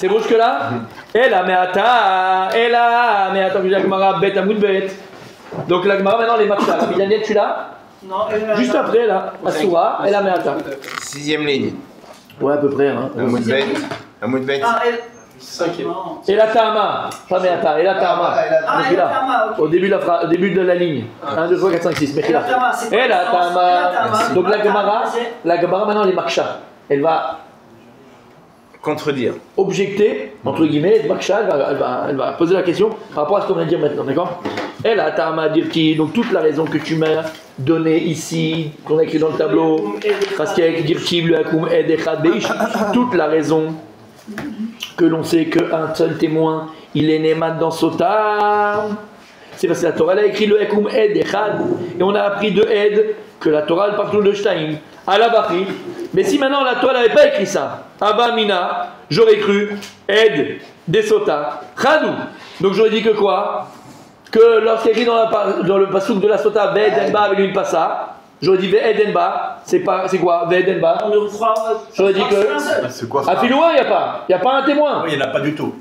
C'est bon jusque-là? Et là, mais attends, que j'ai la Gemara bête à bête. Donc la Gemara maintenant les Maksha. La Midanette, tu l'as? Non, juste après là, Asura, et la Meata. 6ème ligne. Ouais, à peu près. Hein. Un mot de bête. Ah, elle. 5e. Et la Tama, pas Meata, et la Tama. Ah, et la Tama, ok. Au début de la ligne. 1, 2, 3, 4, 5, 6. Et la Tama, c'est et la Tama. Donc la Gemara maintenant les Maksha. Elle va contredire. Objecter, entre guillemets, Maksha, elle va poser la question par rapport à ce qu'on vient de dire maintenant, d'accord? Et la Tama Dirti, donc toute la raison que tu m'as donnée ici, qu'on a écrit dans le tableau, parce qu'il y a écrit Dirti, Luakum, Ed, Echad, Beish, toute la raison que l'on sait qu'un seul témoin, il est Neman dans Sota. C'est parce que la Torah elle a écrit le Ekum Ed Echad et on a appris de Ed que la Torah elle parle de Shtaim à la Bari. Mais si maintenant la Torah n'avait pas écrit ça, Abba Mina, j'aurais cru Ed Desota Chadou. Donc j'aurais dit que quoi? Que lorsqu'il écrit dans le pasouk de la Sota Ve'edenba avec une passa, j'aurais dit Ve'edenba, c'est quoi Ve'edenba? J'aurais dit que C'est quoi à Filoua il n'y a pas un témoin. Oui, il n'y en a pas du tout.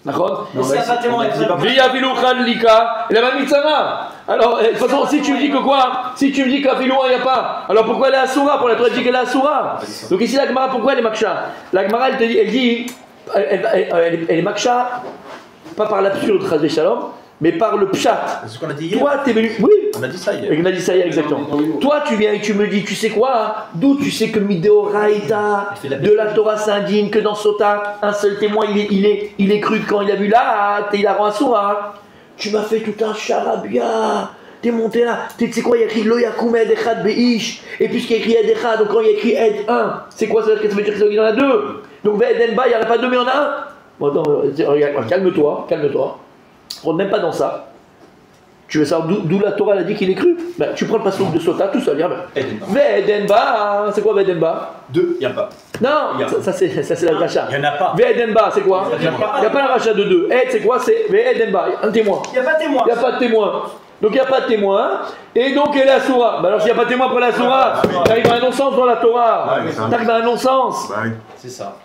D'accord? Mais s'il n'y a pas de témoin, Via Filouchan Lika, il a pas mis Tsama. Alors, de toute façon, si tu me dis que quoi? Si tu me dis qu'à Filoua il n'y a pas, alors pourquoi elle est à Soura? Pour la Torah dit qu'elle est à Soura. Donc ici la Gemara, pourquoi elle est Maksha? La Gemara elle dit, elle est Maksha, pas par l'absurde, Chazvé Shalom, mais par le pshat. C'est ce qu'on a dit hier. Toi, t'es venu. Oui. On a dit ça hier. On a dit ça hier, exactement. Toi, tu viens et tu me dis, tu sais quoi? D'où tu sais que Mideoraïta, de la Torah s'indigne que dans Sota, un seul témoin, il est cru quand il a vu là, il a rendu Soura. Tu m'as fait tout un charabia. T'es monté là. Tu sais quoi? Il y a écrit Lo Yakum Ed Echad Beish. Et puisqu'il y a écrit Ed Echad, donc quand il y a écrit Ed 1, c'est quoi ça? Ça veut dire qu'il y en a deux. Donc Ve'edenba, il n'y en a pas deux, mais il y en a un. Bon, attends, regarde, calme-toi. On n'est même pas dans ça. Tu veux savoir d'où la Torah a dit qu'il est cru? Ben, tu prends le passage de Sota tout seul. Ve'edenba, c'est quoi Ve'edenba? 2, il n'y a pas. Non, ça c'est la racha. Il n'y en a pas. Ve'edenba, c'est quoi? Il n'y a pas la racha de 2. Ed, c'est quoi? C'est Ve'edenba, un témoin. Il n'y a pas de témoin. Il n'y a pas de témoin. Donc il n'y a pas de témoin. Et donc elle est à Soura. Ben alors s'il n'y a pas de témoin pour la Soura, t'arrives à un non-sens dans la Torah. T'arrives à un non-sens. C'est ça.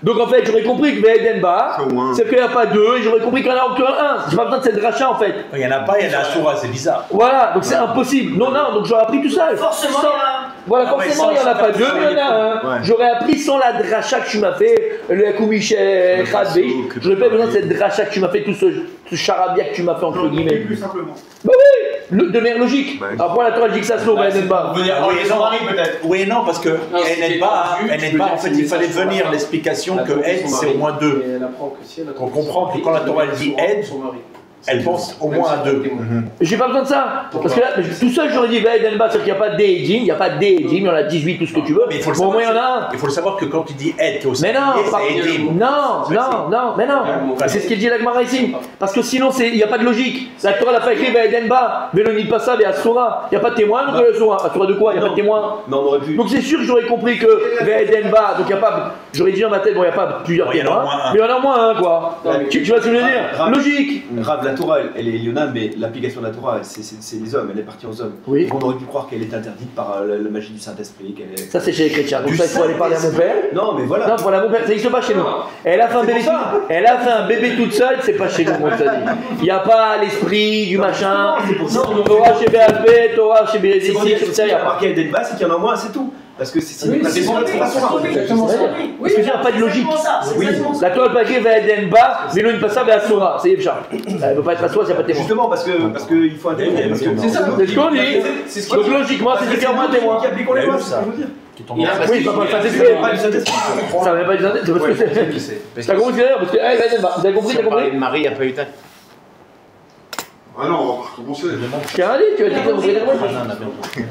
Donc en fait, j'aurais compris que Ve'edenba, c'est qu'il n'y a pas deux, et j'aurais compris qu'il n'y en a qu'un. J'ai pas besoin de cette rachat en fait. Il n'y en a pas, il y en a à Soura, c'est bizarre. Voilà, donc c'est impossible. Non, donc j'aurais appris tout ça. Forcément, il y en a un. Voilà, forcément, il n'y en a pas deux, mais il y en a un. J'aurais appris sans la dracha que tu m'as fait, le Akumiché Khadbeish. J'aurais pas besoin de cette dracha que tu m'as fait, tout ce charabia que tu m'as fait entre guillemets. Plus simplement. Bah oui, de manière logique. Alors pour la Torah, elle dit que ça se l'eau, Ve'edenba. Oui et non, parce que Enedba, en fait, il fallait venir l'explication que Ed, c'est au moins 2. On comprend que quand la Torah elle dit Ed, elle pense au moins à 2. J'ai pas besoin de ça. Parce que là, tout seul, j'aurais dit Ve'edenba, c'est-à-dire qu'il n'y a pas d'Edim, il n'y a pas d'Edim, il y en a 18, tout ce que tu veux. Mais il faut le Bon, au savoir. moins, il y en a un. Il faut le savoir que quand tu dis Ed, tu es au Mais non, c'est Edim. non. C'est ce qu'il dit la Gemara ici. Parce que sinon, il n'y a pas de logique. La Torah l'a pas écrit Ve'edenba, Veloni Passa, Ve'asura. Il n'y a pas de témoin, donc Asura. Asura de quoi? Il n'y a pas de témoin. Non, on aurait pu. Donc c'est sûr que j'aurais compris que Ve'edenba, donc il n'y a pas. J'aurais dit dans ma tête, bon, il n'y a pas plusieurs témoins. Mais il y en a au moins un, quoi. Tu vois ce que je veux dire? Logique. Rav, la Torah, elle est Lionane, mais l'application de la Torah, c'est les hommes, elle est partie aux hommes. Oui. Donc on aurait pu croire qu'elle est interdite par la magie du Saint-Esprit. Ça, c'est chez les chrétiens. Donc ça, il faut aller parler à mon père. Non, mais voilà. Non, pour la mon père, ça n'existe pas chez nous. Elle a fait un bébé toute seule, c'est pas chez nous, comme ça dit. Il n'y a pas l'esprit du machin. Torah chez BHP, Torah chez BHP, tout ça, il n'y a pas. Marqué Edenba, c'est qu'il y en a moins, c'est tout. Parce que c'est exactement ça. Parce qu'il n'y a pas de logique. Oui. La Torah pas écrite Ve'edenba, Veloni Passa, Ve'asura. C'est Yevcha. Elle ne peut pas être à soi, s'il n'y a pas de témoin. justement parce qu'il faut un témoin. C'est ce qu'on dit. Donc logiquement, c'est qu'il y a moins de témoins. Qui appliquons les lois, c'est ce que je veux dire. Oui, pas le Saint-Esprit. Ça ne veut pas du Saint-Esprit. C'est parce que c'est. T'as compris d'ailleurs? Parce que, Ve'edenba, vous avez compris? T'as compris? Marie n'a pas eu temps. Ah non, on va recommencer. Tu as dit, tu as dit que vous avez compris.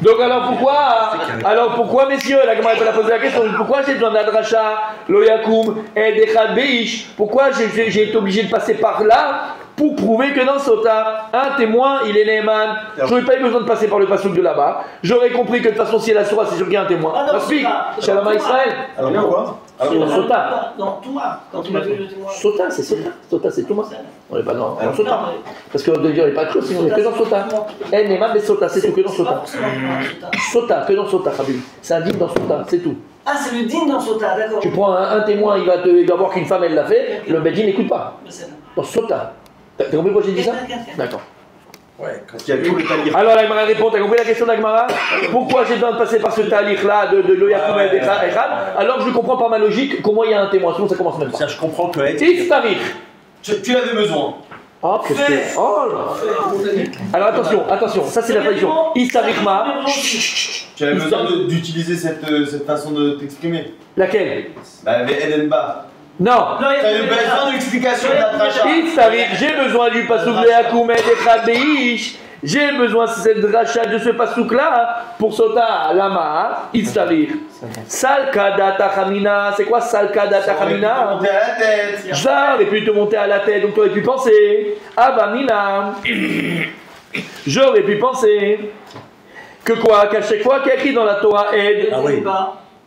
Donc alors pourquoi messieurs, la Gemara peut la poser la question, pourquoi j'ai besoin d'Adracha, Loyakum, et d'Echad Beish? Pourquoi j'ai été obligé de passer par là pour prouver que dans Sota, un témoin, il est Neyman? J'aurais pas eu besoin de passer par le passouk de là-bas. J'aurais compris que de toute façon, si elle a Sora, c'est sûr qu'il y a un témoin. Explique, Shalom à Israël. Alors quoi? Alors Sota. Non, Touma. Quand tu m'as vu le témoin. Sota, c'est Sota. Sota, c'est Touma. On n'est pas dans Sota. Parce qu'on ne dirait pas que sinon on est que dans Sota. Eh, Neyman, mais Sota, c'est tout, que dans Sota. Sota, que dans Sota, Khabib. C'est un digne dans Sota, c'est tout. Ah, c'est le din dans Sota, d'accord. Tu prends un témoin, il va voir qu'une femme elle l'a fait, le Bedin n'écoute pas. Dans Sota. T'as compris pourquoi j'ai dit ça? D'accord. Ouais, quand Il y a tout le talir. Alors l'Agmara répond, t'as compris la question d'Agmara? Pourquoi j'ai besoin de passer par ce talir là de Loyakoum et Echad? Alors que je comprends par ma logique comment il y a un témoin, sinon ça commence même pas. ça, je comprends que Ed. Istarir. Tu l'avais besoin. Oh, qu'est-ce que... Oh là. Alors attention, ça c'est la tradition. Istarikma. Tu avais besoin d'utiliser cette façon de t'exprimer. Laquelle? Bah, avec Edenba. Non. Tu avais besoin d'explication de la dracha. Istarik, j'ai besoin du pasouk Loyakoum et Echad Beish. J'ai besoin de cette dracha, de ce pasouk là pour Sota Lama. Istarik. Salkada Tachamina. C'est quoi Salkada Tachamina? Monter à la tête. Ça aurait pu te monter à la tête, donc tu aurais pu penser. Abamina. J'aurais pu penser que quoi? Qu'à chaque fois qu'il y a écrit dans la Torah Ed. Ah oui.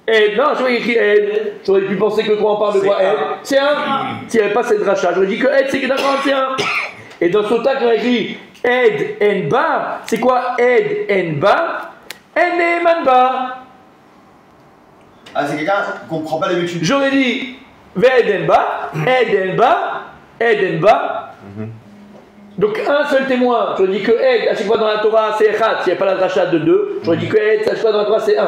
Ed, non, j'aurais écrit Ed. J'aurais pu penser que quoi on parle de quoi Ed? C'est un. S'il n'y avait pas cette rachat, j'aurais dit que Ed c'est que d'accord, c'est un. Et dans Sota, quand on a écrit Ed Enba, c'est quoi Ed Enba? Enemanba. Ah, c'est quelqu'un qui comprend pas l'habitude. J'aurais dit Vedenba, Edenba. Donc un seul témoin, j'aurais dit que Ed, à chaque fois dans la Torah c'est Echad, s'il n'y a pas la dracha de 2, j'aurais dit que Ed, à chaque fois dans la Torah c'est 1.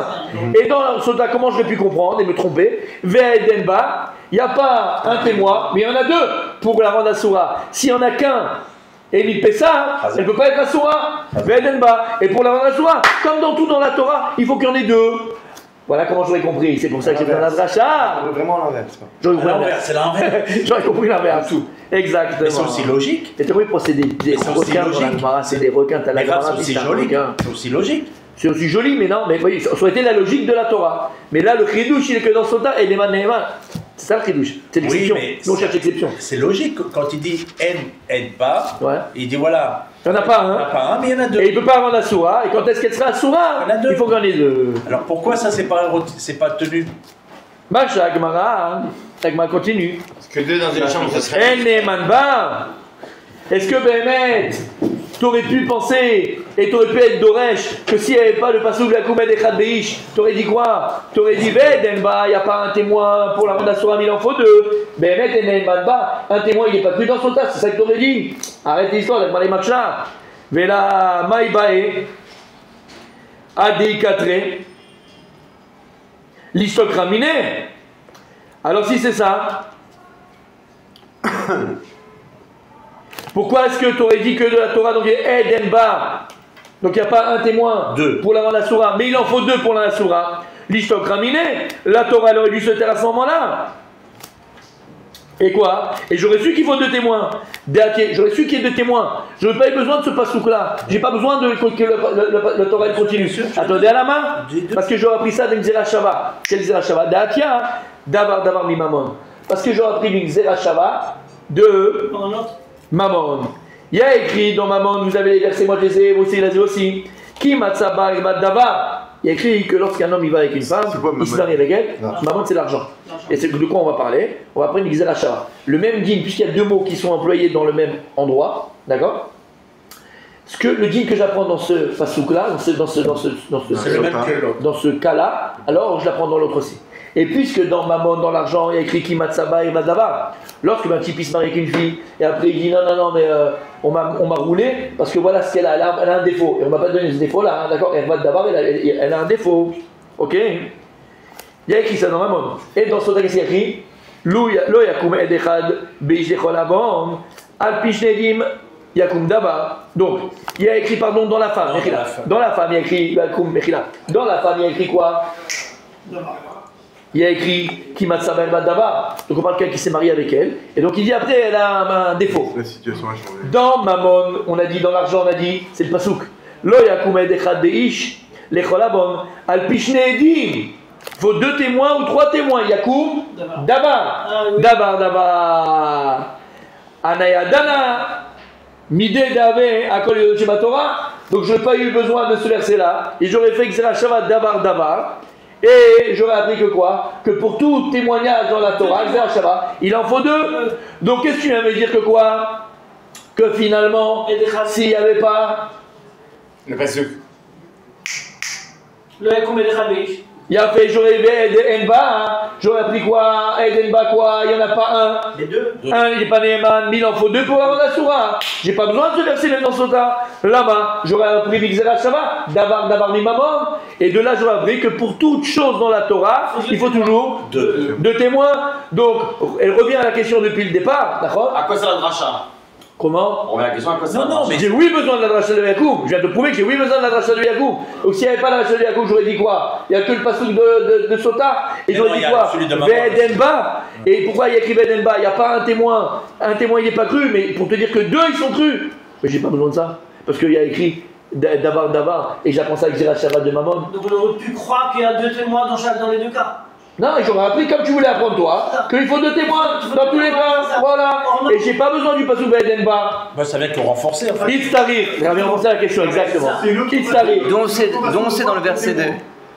Et dans le Sota, comment j'aurais pu comprendre et me tromper? Vedenba, il n'y a pas un témoin, mais il y en a 2 pour la rendre Asura. S'il n'y en a qu'un, et il fait ça, elle ne peut pas être Asura. Vedenba. Et pour la rendre Asura, comme dans tout dans la Torah, il faut qu'il y en ait 2. Voilà comment j'aurais compris, c'est pour ça que j'ai fait la dracha. Vraiment à l'envers, c'est pas. J'aurais compris L'envers, c'est l'inverse. J'aurais compris l'inverse. Exactement. Mais c'est aussi logique. Et t'as compris pour c'est des c'est aussi requins dans logique. la Gemara, c'est des requins, t'as la Mais grave, Gemara, c'est aussi c'est un joli. requin. C'est aussi logique. C'est aussi joli, mais non, mais voyez, ça aurait été la logique de la Torah. Mais là, le chidouche, il est que dans Sota et les Neman. C'est ça le chidouche. C'est l'exception. mais Nous, on cherche l'exception. C'est logique. Quand il dit Ed pas, Ouais. il dit voilà. Il n'y en a pas Il n'y en a un. pas un, mais il y en a 2. Et il ne peut pas rendre Asura. Et quand est-ce qu'elle sera Asura? Il y en a 2. Il faut qu'il y en ait 2. Alors pourquoi ça, c'est pas tenu? Macha, Gemara, la Gemara continue. Parce que 2 dans une chambre, ce serait. Enemanba. Est-ce que Béhémet, t'aurais pu penser et t'aurais pu être Doresh que s'il n'y avait pas le Passouk de la Koumed Echad Beish, t'aurais dit quoi? T'aurais dit Vedenba, il n'y a pas un témoin pour la Randa Soura, il en faut 2. Béhémet Enemanba, un témoin il n'est pas plus dans son tas, c'est ça que t'aurais dit. Arrête l'histoire avec Malé Macha. Vela Maïbae, Adi Katre, l'histoire raminé. Alors si c'est ça. Pourquoi est-ce que tu aurais dit que de la Torah, donc il y a Edenba, donc il n'y a pas un témoin 2 pour la Soura, mais il en faut 2 pour la Soura. L'Ishtok Raminé, la Torah elle aurait dû se taire à ce moment-là. Et quoi? Et j'aurais su qu'il faut 2 témoins. J'aurais su qu'il y ait 2 témoins. Je n'aurais pas eu besoin de ce pasouk-là. J'ai pas besoin que le Torah elle continue. Attendez à la main, parce que j'aurais appris ça d'une Zera Shava. Quelle Zera Shava? D'Atia, Davar Mimamon. Parce que j'aurais appris d'une Zera Shava de Mammon. Il y a écrit dans Mammon, vous avez les versets, moi je les ai, vous aussi, les aussi. Qui matzaba et davar. Il y a écrit que lorsqu'un homme il va avec une femme, il se marie avec elle. Mammon c'est l'argent. Et c'est de quoi on va parler? On va prendre une Xera Shava. Le même din, puisqu'il y a 2 mots qui sont employés dans le même endroit, d'accord? Ce que le din que j'apprends dans ce pasouk-là, dans ce cas-là, alors je l'apprends dans l'autre aussi. Et puisque dans Mammon, dans l'argent, il y a écrit Kimatsaba et Madava, lorsque un type il se marie avec une fille, et après il dit non, mais on m'a roulé, parce que voilà ce qu'elle a, elle a un défaut, et on ne m'a pas donné ce défaut-là, hein, d'accord? Et Madava, elle a un défaut, ok? Il y a écrit ça dans Mammon. Et dans Sota, qu'est-ce qu'il y a écrit? Lo yakum edechad beishechol abom, al pishnedim yakum daba. Donc, il y a écrit, pardon, dans la femme, dans la femme, il y a écrit yakum mechila. Dans la femme, il y a écrit quoi? Il y a écrit Kimatsaba el Badava. Donc on parle de quelqu'un qui s'est marié avec elle. Et donc il dit après elle a un défaut. La situation a changé. Dans Mammon, on a dit, dans l'argent, on a dit, c'est le pasouk. Lo yakum echad deish lecholabon al pishne edim. Il faut 2 témoins ou 3 témoins. Yakum dabar. Dabar. Anayadana. Mide dave akol yoshima Torah. Donc je n'ai pas eu besoin de ce verset-là. Et j'aurais fait Xera Shava dabar. Et j'aurais appris que quoi? Que pour tout témoignage dans la Torah, il en faut 2. Donc qu'est-ce que tu viens me dire que quoi? Que finalement, s'il n'y avait pas Le pasuk. Le Yakoum et Il a fait, j'aurais Ed Enba, hein. J'aurais appris quoi? Ed Enba quoi? Il n'y en a pas un. Les deux. Un, il n'est pas Neeman, mais il en faut deux pour avoir la Soura. J'ai pas besoin de ce verset même dans Sota. Là-bas, j'aurais appris Mixera Shava, Davar Mimamon. Et de là, j'aurais appris que pour toute chose dans la Torah, il faut toujours deux témoins. Donc, elle revient à la question depuis le départ, d'accord? À quoi ça va le rachat? Comment? On revient à la question, à quoi ça va le Non, rachat? mais j'ai oui besoin de la dracha de Yacoub. Je viens de prouver que j'ai oui besoin de la dracha de Yacoub. Donc s'il n'y avait pas la dracha de Yacoub, j'aurais dit quoi? Il n'y a que le passouk de Sota. Et Mais j'aurais non, dit il y a quoi? celui de Maman. Ve'edenba. Et pourquoi il y a écrit Ve'edenba? Il n'y a pas un témoin. Un témoin, il n'est pas cru. Mais pour te dire que deux, ils sont crus. Mais j'ai pas besoin de ça. Parce qu'il y a écrit Davar. Et j'apprends ça avec Zera Shava de Mammon. Donc on aurait pu croire qu'il y a deux témoins dans les deux cas. Non, et j'aurais appris comme tu voulais apprendre toi, qu'il faut deux témoins dans tous les cas. Voilà. Et j'ai pas besoin du passouk Ve'edenba. Moi, ça vient que renforcer en fait. Itztarir. J'avais renforcé la question, exactement. Itztarir. Dont on sait dans le verset 2.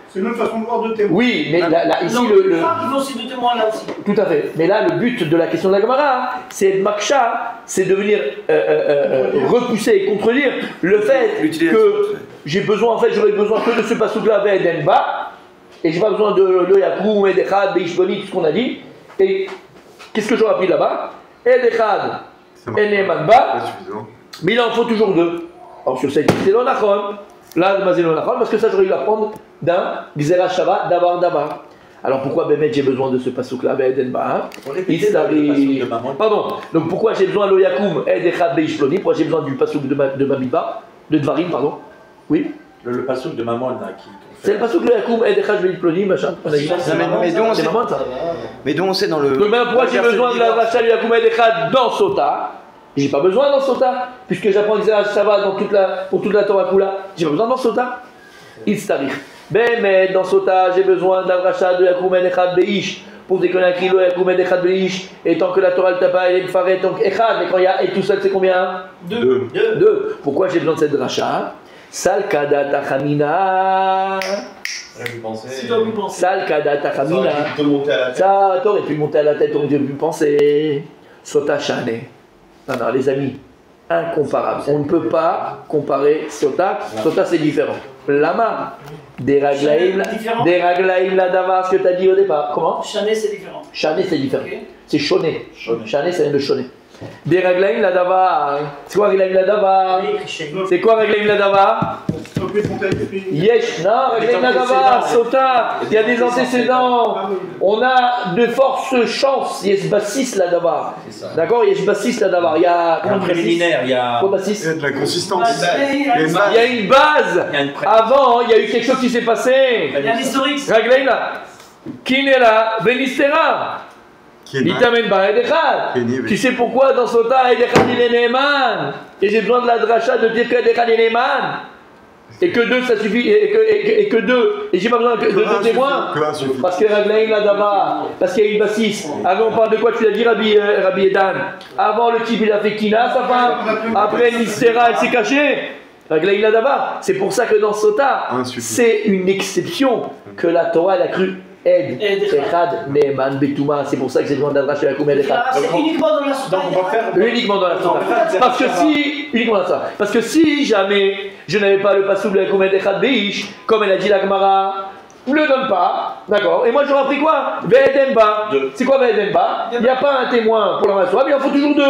C'est une autre façon de voir deux témoins. Oui, mais là, ici, Donc, le... je crois qu'il faut aussi deux témoins là aussi. Tout à fait. Mais là, le but de la question de la Gemara, c'est de Maksha, c'est de venir repousser et contredire le fait que j'ai besoin, en fait, j'aurais besoin que de ce passouk-là, Ve'edenba, et j'ai pas besoin de le Yakoum, Edechad, Beishboni, tout ce qu'on a dit. Et qu'est-ce que j'aurais appris là-bas? Edechad, Enemanba, mais il en faut toujours deux. Alors sur cette c'est l'onachon, là, c'est l'onachon, parce que ça, j'aurais dû l'apprendre d'un Gzera Shava, Davar. Alors pourquoi Bémet j'ai besoin de ce passouk-là, Ve'edenba? Pardon, donc pourquoi j'ai besoin de lo Yakoum, Edechad, Beishboni? Pourquoi j'ai besoin du passouk de Mamiba, de Dvarim, pardon? Oui. Le passouk de Maman là qui. C'est le passouk de Yakoum, Edechad, Beishboni, machin. On a dit ça. Mais d'où on sait dans le. Donc maintenant, pourquoi j'ai besoin de la Racha du Yakoum Edechad dans Sota? J'ai pas besoin dans Sota, puisque j'apprends Xera Shava pour toute la Torah Kula. J'ai pas besoin dans Sota. Itztarich. Mais dans Sota, j'ai besoin de la Racha de Yakoum Edechad Beish. Pour dire qu'on a écrit le Yakoum Edechad Beish. Et tant que la Torah ne t'a pas, elle est farée, donc Echad. Mais quand il y a et tout seul, c'est combien? Deux. Pourquoi j'ai besoin de cette Racha? Salkada Tachamina. Si tu as pu penser. Salkada Tachamina. Ça, t'aurais pu monter à la tête, t'aurais pu penser. Sota Shane. Non, les amis, incomparable. On ne peut pas comparer Sota. Sota, c'est différent. Lama. Des raglaïm la davar, ce que tu as dit au départ. Comment? Chané, c'est différent. Chané, c'est différent. Okay. C'est choné. Chané, ça vient de choné. Des raglaïm la davar. C'est quoi raglaïm la davar? C'est quoi raglaïm la davar? Yesh, non, raglaïm la davar, Sota. Il y a des antécédents. On a de fortes chances. Yesh bassis la davar. D'accord? Yesh bassis la davar. Il y a Un préliminaire, il y a. Quoi bassis? Il y a de la consistance. Il y a une base. Avant, il y a eu quelque chose qui s'est passé. Il y a l'historique. Raglaïm là. Kinela, Benistera. Itamen ba Edechad. Tu sais pourquoi dans Sota Edechad il est Neeman? Et j'ai besoin de la dracha de dire que Edechad il est Neeman. Et que deux ça suffit. Et que deux. Et j'ai pas besoin de deux témoins. Parce que Raglaïm là d'abord. Parce qu'il y a une bassiste. Avant on parle de quoi tu l'as dit Rabbi Edan? Avant le type il a fait Kina sa femme. Après Nistera elle s'est cachée. Raglaïm là d'abord. C'est pour ça que dans Sota c'est une exception que la Torah elle a cru. Echad, Neeman, Betouma, c'est pour ça que j'ai demandé d'adresser la Yakoum Edechad. C'est uniquement dans la Sota. Uniquement dans la Sota. Parce que si, uniquement dans ça. Parce que si jamais je n'avais pas le passouk de la Yakoum Edechad Beish, comme elle a dit la Gemara, ne le donne pas, d'accord? Et moi j'aurais appris quoi? Ve'edenba. C'est quoi Ve'edenba? Il n'y a pas un témoin pour la Massoua, mais il en faut toujours deux.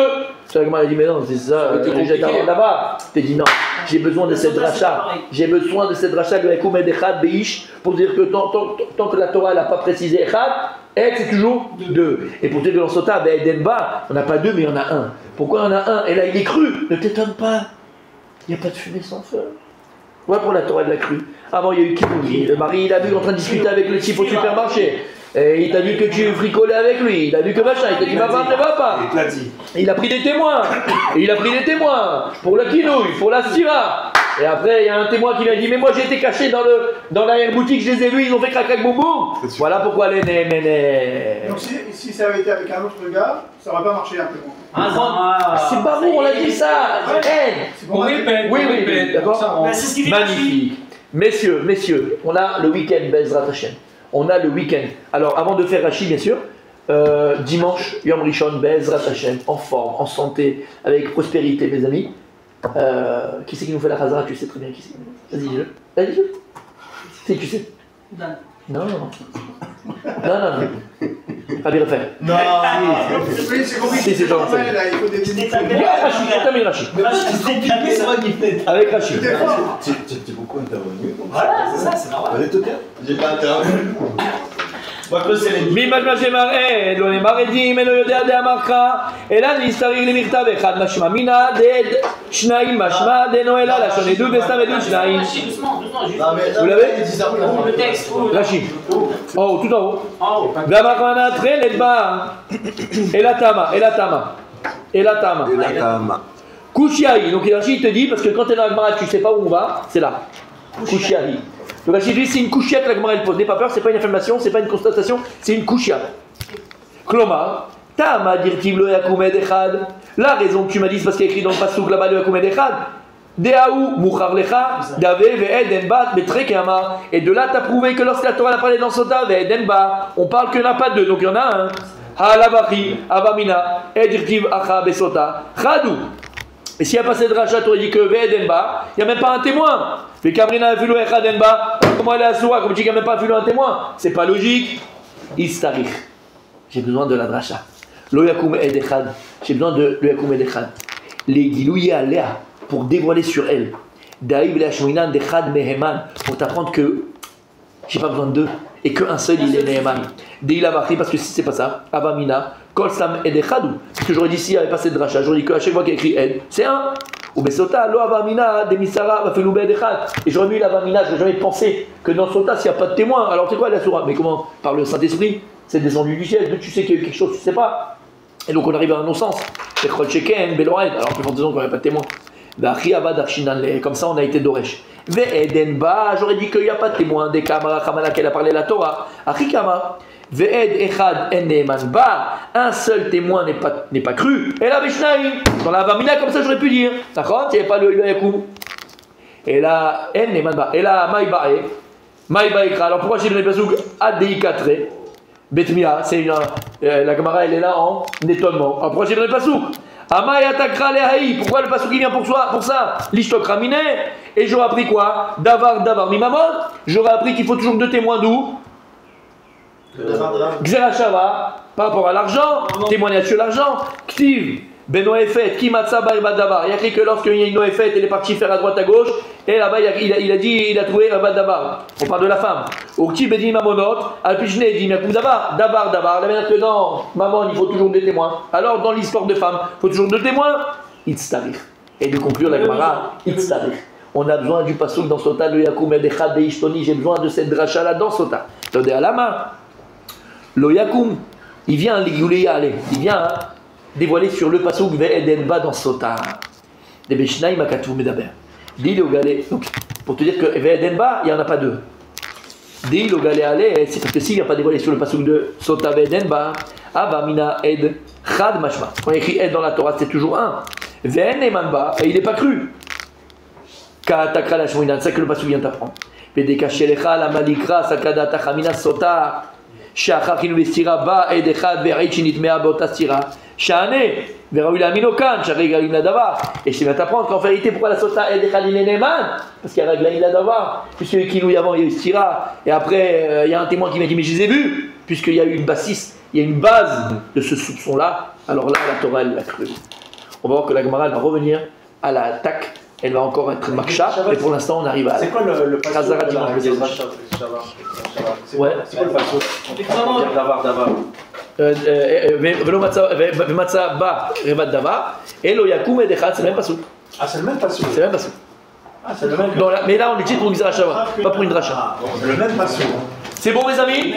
La Gemara a dit, mais non, c'est ça, j'ai là-bas. Tu t'es dit non, j'ai besoin de cette dracha. J'ai besoin de cette dracha de Yakoum Edechad Beish pour dire que tant que la Torah n'a pas précisé Echad, c'est toujours deux. Et pour dire que dans Sota, Ve'edenba, on n'a pas deux, mais il y en a un. Pourquoi il y en a un? Et là il est cru, ne t'étonne pas. Il n'y a pas de fumée sans feu. Ouais, pour la Torah de la crue. Avant, il y a eu Kibouzi. Le mari, il a vu en train de discuter avec le type au supermarché. Et il t'a dit que tu fricolais avec lui. Il a vu que machin. Il t'a dit, va pas. Il a pris des témoins. Et il a pris des témoins pour la quinouille, pour la stira. Et après, il y a un témoin qui lui a dit, mais moi j'ai été caché dans l'arrière-boutique, je les ai vus, ils ont fait crac boum boum. Voilà pourquoi les né. Donc si ça avait été avec un autre gars, ça n'aurait pas marché un peu. C'est pas bon, on a dit ça. On répète, oui, d'accord. Magnifique. Messieurs, on a le week-end, Bezrat Hashem. On a le week-end. Alors, avant de faire Rashi, bien sûr, dimanche, Yom Rishon, Bezrat Hashem, en forme, en santé, avec prospérité, mes amis. Qui c'est qui nous fait la Chazara? Tu sais très bien qui c'est. Vas-y, dis-le. Si tu sais. Non. Rabbi Raphaël. Non. Oui, c'est compliqué. C'est genre, Ouais, là, il faut des Rachid, Tamir Rachid. C'est moi qui fais. Avec Rachid. T'es beaucoup intervenu. Voilà, c'est ça, c'est normal. Allez, Toker. J'ai pas intervenu. ממשמע שמראה, לא נאמר עדים, אינו יודע דאמר קרא, אלא נסתריך למכתב אחד משמע מינא דד שניים משמע דנו אלא לשון עדות וסתם עדות שניים. Vous l'avez? Le texte. Rachid. Oh, tout en haut. ואמר כהנא תכלת בה, אלא תמה. Kushiahi. Donc Rachid te dit, parce que quand tu es dans la Gemara, tu ne sais pas où on va, c'est là. Kushiahi. Le Rachid dit, c'est une couchia que la Gemara elle pose. N'aie pas peur, c'est pas une affirmation, c'est pas une constatation, c'est une couchia. Klomar, Tama dirtiv lo yakumed echad. La raison que tu m'as dit, c'est parce qu'il y a écrit dans le pasuk là-bas lo yakumed echad. Deaou mouchar lecha, dave ve'eden bat betrekama. Et de là, tu as prouvé que lorsque la Torah a parlé dans Sota ve'eden bat, on parle qu'il n'y en a pas deux, donc il y en a un. Ha'alabachi, avamina, edirtiv acha besota, chadou. Et s'il n'y a pas cette rachat, tu aurais dit que ve'edenba, il n'y a même pas un témoin. Mais Kamrina a fait echadenba, comment elle est assoura, comme tu dis qu'il n'y a même pas un témoin. C'est pas logique. Istarich. J'ai besoin de la dracha. Lo yakum edechad. J'ai besoin de lo yakum edechad. Les gilouye alea, pour dévoiler sur elle. Daïb le hashminan dechad meheman, pour t'apprendre que j'ai pas besoin de deux. Et qu'un seul il est Neheman. Deila Bakri, parce que si c'est pas ça, Abamina, Kol Sam Edechadou. Parce que j'aurais dit s'il n'y avait pas cette dracha, j'aurais dit qu'à chaque fois qu'il y a écrit Ed, c'est un. Ou Besota, Lo Abamina, Demisara, Vafeloube Edechad. Et j'aurais mis l'Abamina, je n'aurais jamais pensé que dans Sota, s'il n'y a pas de témoin, alors c'est quoi la Soura? Mais comment? Par le Saint-Esprit, c'est descendu du ciel. Donc tu sais qu'il y a eu quelque chose, tu sais pas. Et donc on arrive à un non-sens. C'est Chol Sheken, Belored, alors plus fortement qu'il n'y aurait pas de témoin. Comme ça on a été Doresh. Ve'edenba, j'aurais dit qu'il n'y a pas de témoin des Kamara Kamala qu'elle a parlé la Torah. Achikama. Ve'ed echad en ne'eman ba, un seul témoin n'est pas cru. Et là Vishnaï, dans la Vamina comme ça j'aurais pu dire. D'accord? Il n'y avait pas le Yakoum. Et là en ne'eman ba. Et là Maïbaïkra. Alors pourquoi j'ai donné le pasuk Adei Katre Betmia, c'est la Gemara elle est là en étonnement. Alors pourquoi j'ai donné le pasuk pourquoi le pasuk vient pour ça? L'ishtok ramine. Et j'aurais appris quoi? Davar mimamot. J'aurais appris qu'il faut toujours deux témoins d'où? Xerashava, par rapport à l'argent, témoignage sur l'argent. Ktiv, Benoefet, Kimatsa Baïbad Davar. Il y a écrit que lorsqu'il y a une Noefet, elle est partie faire à droite à gauche, et là-bas il a dit, il a trouvé Rabad Davar. On parle de la femme. Ukti Bedim Mamonot, Alpichne dit Yakoum Davar, Davar. La manière que dans Mamon, il faut toujours deux témoins. Alors dans l'histoire de femme, il faut toujours deux témoins. Itztarich. Et de conclure la Gemara, Itztarich. On a besoin du pasuk dans Sota, le Yakoum Edechad Beishtoni. J'ai besoin de cette dracha là dans Sota. Todé Alama. Lo Yakoum, il vient dévoiler sur le pasuk Ve'edenba dans Sota. Des Beshnai Makatou Medaber. Dis au galet. Donc, pour te dire que Ve'edenba, il n'y en a pas deux. Dis au galet ale, c'est parce que s'il n'y a pas dévoilé sur le pasuk de Sota Ve'edenba, Abamina Ed Chad Mashma. Quand il écrit Ed dans la Torah, c'est toujours un. Ve'enemanba, et il n'est pas cru. Ka'atakra la shmoinan, c'est que le pasuk vient t'apprendre. Vedekashelecha la malikra sakada tachamina Sota. Shachar qui nous vestira ba et dechad ve'ichinit mea beotastira. Shane ve'raoui la minokan shari galim la davar. Et je vais t'apprendre qu'en vérité pourquoi la sota et dechad il est neman parce qu'il y a galim la davar. Puisque qui nous avant il y a eu stira et après il y a un témoin qui m'a dit mais je les ai vus puisqu'il y a eu une bassiste, il y a une base de ce soupçon là. Alors là la Torah elle l'a cru. On va voir que la Gemara va revenir à la attaque. Elle va encore être maksha, et pour l'instant on arrive à. C'est quoi le passage Khazara dimanche? Ouais. C'est quoi le passage? Davar. Velo matza ba revat davar, et lo yakum edechad, c'est le même passage. Ah, c'est le même passage. C'est le même passage. Ah, c'est le même. Mais là on l'utilise pour une Xerashava, pas pour une dracha. Le même passage. C'est bon mes amis?